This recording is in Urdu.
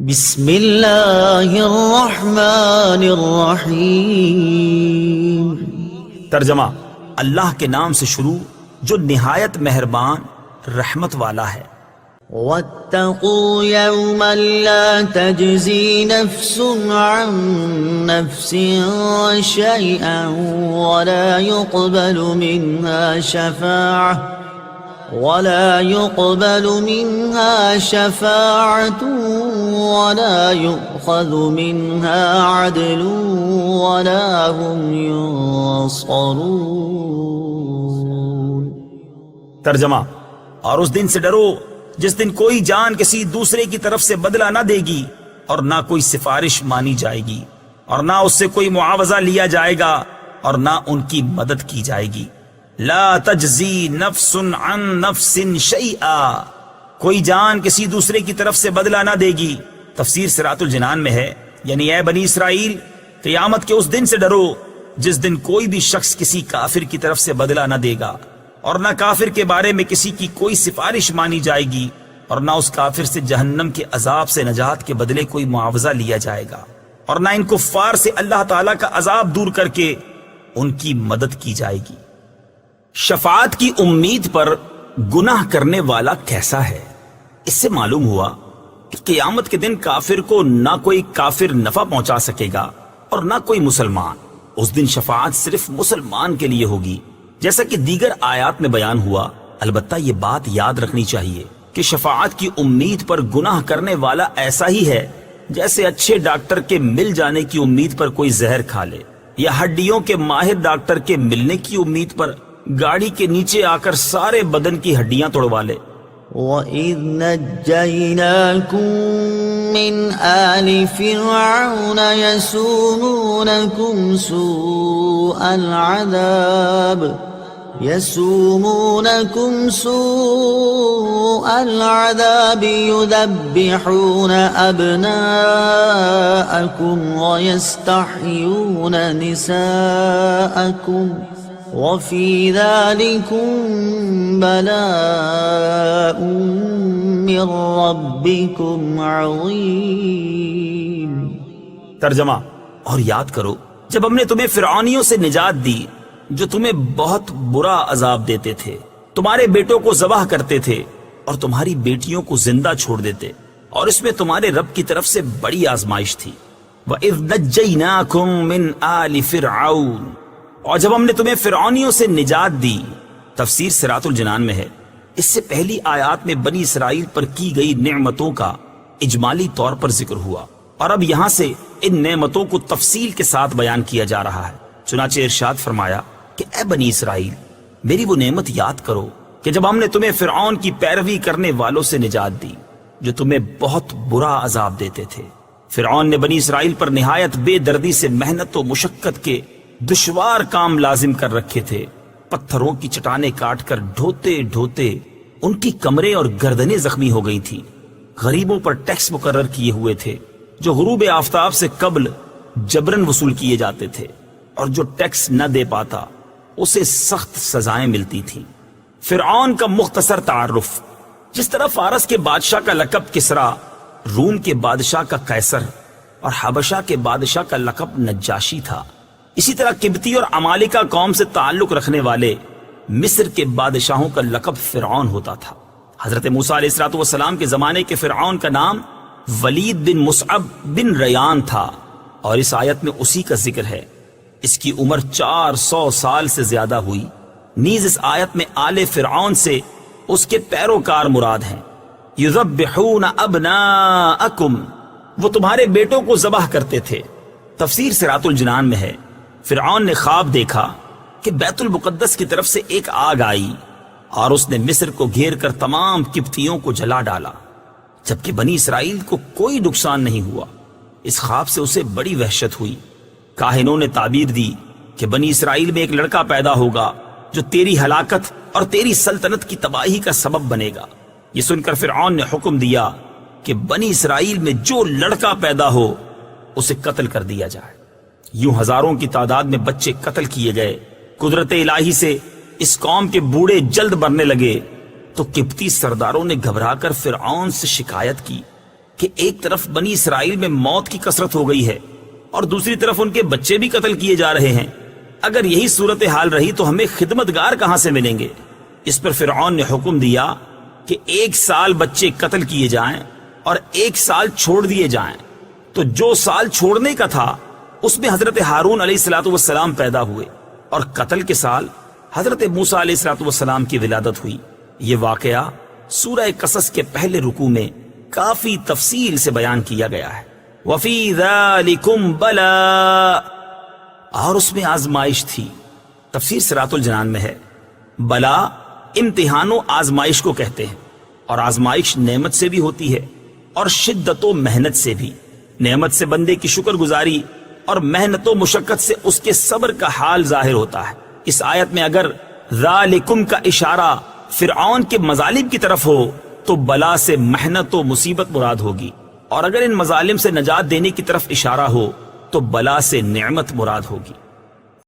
بسم اللہ الرحمن الرحیم۔ ترجمہ: اللہ کے نام سے شروع جو نہایت مہربان رحمت والا ہے۔ واتقوا یوما لا تجزی نفس عن نفس شیئا ولا يقبل منها شفاعة ولا يؤخذ منها عدل ولا هم ينصرون۔ ترجمہ: اور اس دن سے ڈرو جس دن کوئی جان کسی دوسرے کی طرف سے بدلہ نہ دے گی اور نہ کوئی سفارش مانی جائے گی اور نہ اس سے کوئی معاوضہ لیا جائے گا اور نہ ان کی مدد کی جائے گی۔ لا تجزی نفس عن نفس شیئا، کوئی جان کسی دوسرے کی طرف سے بدلہ نہ دے گی۔ تفسیر صراط الجنان میں ہے، یعنی اے بنی اسرائیل، قیامت کے اس دن سے ڈرو جس دن کوئی بھی شخص کسی کافر کی طرف سے بدلہ نہ دے گا اور نہ کافر کے بارے میں کسی کی کوئی سفارش مانی جائے گی اور نہ اس کافر سے جہنم کے عذاب سے نجات کے بدلے کوئی معاوضہ لیا جائے گا اور نہ ان کفار سے اللہ تعالیٰ کا عذاب دور کر کے ان کی مدد کی جائے گی۔ شفاعت کی امید پر گناہ کرنے والا کیسا ہے؟ اس سے معلوم ہوا کہ قیامت کے دن کافر کو نہ کوئی کافر نفع پہنچا سکے گا اور نہ کوئی مسلمان۔ اس دن شفاعت صرف مسلمان کے لیے ہوگی، جیسا کہ دیگر آیات میں بیان ہوا۔ البتہ یہ بات یاد رکھنی چاہیے کہ شفاعت کی امید پر گناہ کرنے والا ایسا ہی ہے جیسے اچھے ڈاکٹر کے مل جانے کی امید پر کوئی زہر کھا لے، یا ہڈیوں کے ماہر ڈاکٹر کے ملنے کی امید پر گاڑی کے نیچے آ کر سارے بدن کی ہڈیاں توڑوا لے۔ وَإِذْ نَجَّيْنَاكُمْ مِنْ آلِ فِرْعَوْنَ يَسُومُونَكُمْ سُوءَ الْعَذَابِ يُذَبِّحُونَ أَبْنَاءَكُمْ وَيَسْتَحْيُونَ نِسَاءَكُمْ وَفِي ذَلِكُمْ بَلَاءٌ مِّن رَّبِّكُمْ عَظِيمٌ۔ ترجمہ: اور یاد کرو جب ہم نے تمہیں فرعونیوں سے نجات دی جو تمہیں بہت برا عذاب دیتے تھے، تمہارے بیٹوں کو ذبح کرتے تھے اور تمہاری بیٹیوں کو زندہ چھوڑ دیتے، اور اس میں تمہارے رب کی طرف سے بڑی آزمائش تھی۔ وَإِذْ نَجَّيْنَاكُمْ مِنْ آلِ فِرْعَوْنَ، اور جب ہم نے تمہیں فرعونیوں سے نجات دی۔ تفسیر صراط الجنان میں ہے۔ اس سے پہلی آیات میں بنی اسرائیل پر کی گئی نعمتوں کا اجمالی طور پر ذکر ہوا، اور اب یہاں سے ان نعمتوں کو تفصیل کے ساتھ بیان کیا جا رہا ہے۔ چنانچہ ارشاد فرمایا کہ اے بنی اسرائیل، میری وہ نعمت یاد کرو کہ جب ہم نے تمہیں فرعون کی پیروی کرنے والوں سے نجات دی جو تمہیں بہت برا عذاب دیتے تھے۔ فرعون نے بنی اسرائیل پر نہایت بے دردی سے محنت و مشقت کے دشوار کام لازم کر رکھے تھے۔ پتھروں کی چٹانیں کاٹ کر ڈھوتے ڈھوتے ان کی کمریں اور گردنیں زخمی ہو گئی تھی۔ غریبوں پر ٹیکس مقرر کیے ہوئے تھے جو غروب آفتاب سے قبل جبرن وصول کیے جاتے تھے، اور جو ٹیکس نہ دے پاتا اسے سخت سزائیں ملتی تھیں۔ فرعون کا مختصر تعارف۔ جس طرح فارس کے بادشاہ کا لقب کسرا، روم کے بادشاہ کا قیصر اور حبشہ کے بادشاہ کا لقب نجاشی تھا، اسی طرح قبطی اور عمالقہ قوم سے تعلق رکھنے والے مصر کے بادشاہوں کا لقب فرعون ہوتا تھا۔ حضرت موسیٰ علیہ السلام کے زمانے کے فرعون کا نام ولید بن مصعب بن ریان تھا، اور اس آیت میں اسی کا ذکر ہے۔ اس کی عمر 400 سال سے زیادہ ہوئی۔ نیز اس آیت میں آل فرعون سے اس کے پیروکار مراد ہیں۔ یذبحون ابناءکم، وہ تمہارے بیٹوں کو ذبح کرتے تھے۔ تفسیر صراط الجنان میں ہے، فرعون نے خواب دیکھا کہ بیت المقدس کی طرف سے ایک آگ آئی اور اس نے مصر کو گھیر کر تمام قبطیوں کو جلا ڈالا، جبکہ بنی اسرائیل کو کوئی نقصان نہیں ہوا۔ اس خواب سے اسے بڑی وحشت ہوئی۔ کاہنوں نے تعبیر دی کہ بنی اسرائیل میں ایک لڑکا پیدا ہوگا جو تیری ہلاکت اور تیری سلطنت کی تباہی کا سبب بنے گا۔ یہ سن کر فرعون نے حکم دیا کہ بنی اسرائیل میں جو لڑکا پیدا ہو اسے قتل کر دیا جائے۔ یوں ہزاروں کی تعداد میں بچے قتل کیے گئے۔ قدرت الہی سے اس قوم کے بوڑھے جلد مرنے لگے تو قبطی سرداروں نے گھبرا کر فرعون سے شکایت کی کہ ایک طرف بنی اسرائیل میں موت کی کثرت ہو گئی ہے اور دوسری طرف ان کے بچے بھی قتل کیے جا رہے ہیں. اگر یہی صورتحال رہی تو ہمیں خدمتگار کہاں سے ملیں گے؟ اس پر فرعون نے حکم دیا کہ 1 سال بچے قتل کیے جائیں اور 1 سال چھوڑ دیے جائیں. تو جو سال چھوڑنے کا تھا اس میں حضرت ہارون علیہ الصلوۃ والسلام پیدا ہوئے اور قتل کے سال حضرت موسیٰ علیہ الصلوۃ والسلام کی ولادت ہوئی. یہ واقعہ سورہ قصص کے پہلے رکوع میں کافی تفصیل سے بیان کیا گیا ہے. وَفِي ذَلِكُمْ بَلَاءٌ، اور اس میں آزمائش تھی. تفسیر صراط الجنان میں ہے بلا امتحان و آزمائش کو کہتے ہیں، اور آزمائش نعمت سے بھی ہوتی ہے اور شدت و محنت سے بھی. نعمت سے بندے کی شکر گزاری اور محنت و مشقت سے اس کے صبر کا حال ظاہر ہوتا ہے. اس آیت میں اگر ذالکم کا اشارہ فرعون کے مظالم کی طرف ہو تو بلا سے محنت و مصیبت مراد ہوگی، اور اگر ان مظالم سے نجات دینے کی طرف اشارہ ہو تو بلا سے نعمت مراد ہوگی.